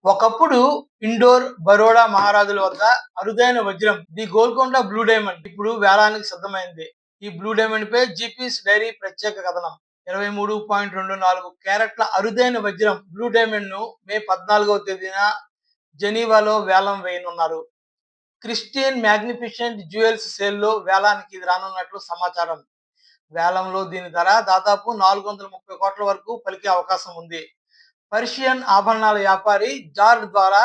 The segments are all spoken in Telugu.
ఒకప్పుడు ఇండోర్, బరోడా మహారాజుల వద్ద అరుదైన వజ్రం ది గోల్కొండ బ్లూ డైమండ్ ఇప్పుడు వేలానికి సిద్ధమైంది. ఈ బ్లూ డైమండ్ పై జీపీఎస్ డైరీ ప్రత్యేక కథనం. 23.24 క్యారెట్ల అరుదైన వజ్రం బ్లూ డైమండ్ ను మే 14వ తేదీన జెనీవాలో వేలం వేయనున్నారు. క్రిస్టియన్ మ్యాగ్నిఫిషెంట్ జ్యువెల్స్ సేల్లో వేలానికి ఇది రానున్నట్లు సమాచారం. వేలంలో దీని ధర దాదాపు 430 కోట్ల వరకు పలికే అవకాశం ఉంది. పర్షియన్ ఆభరణాల వ్యాపారి జార్డ్ ద్వారా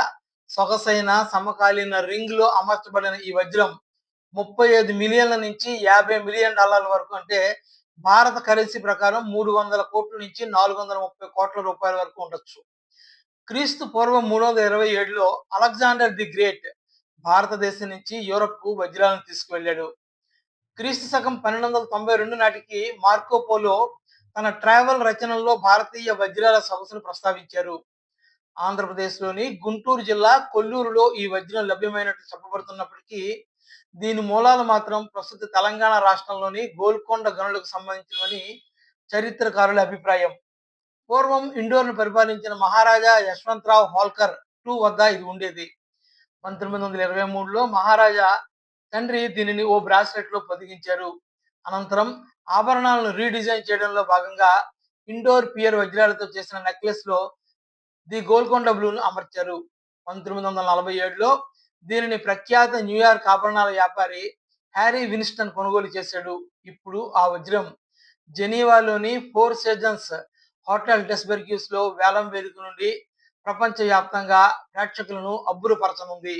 సొగసైన సమకాలీన రింగ్ లో అమర్చబడిన ఈ వజ్రం 35 మిలియన్ల నుంచి 50 మిలియన్ డాలర్ల వరకు, అంటే భారత కరెన్సీ ప్రకారం 300 కోట్ల నుంచి 430 కోట్ల రూపాయల వరకు ఉండొచ్చు. క్రీస్తు పూర్వం 327లో అలెగ్జాండర్ ది గ్రేట్ భారతదేశం నుంచి యూరప్ కు వజ్రాలను తీసుకువెళ్ళాడు. క్రీస్తు శకం 1292 నాటికి మార్కో పోలో తన ట్రావెల్ రచనల్లో భారతీయ వజ్రాల సొగసును ప్రస్తావించారు. ఆంధ్రప్రదేశ్లోని గుంటూరు జిల్లా కొల్లూరులో ఈ వజ్రం లభ్యమైనట్లు చెప్పబడుతున్నప్పటికీ దీని మూలాలు మాత్రం ప్రస్తుత తెలంగాణ రాష్ట్రంలోని గోల్కొండ గనులకు సంబంధించినవని చరిత్రకారుల అభిప్రాయం. పూర్వం ఇండోర్ను పరిపాలించిన మహారాజా యశ్వంతరావు హోల్కర్ వద్ద ఇది ఉండేది. 1923లో మహారాజా తండ్రి దీనిని ఓ బ్రాస్లెట్ లో పొదిగించారు. అనంతరం ఆభరణాలను రీడిజైన్ చేయడంలో భాగంగా ఇండోర్ పియర్ వజ్రాలతో చేసిన నెక్లెస్ లో ది గోల్కొండ బ్లూను అమర్చారు. 1947లో దీనిని ప్రఖ్యాత న్యూయార్క్ ఆభరణాల వ్యాపారి హ్యారీ విన్స్టన్ కొనుగోలు చేశాడు. ఇప్పుడు ఆ వజ్రం జెనీవాలోని ఫోర్ సీజన్స్ హోటల్ డెస్బెర్గ్యూస్ లో వేలం వేదిక నుండి ప్రపంచవ్యాప్తంగా ప్రేక్షకులను అబ్బురపరచనుంది.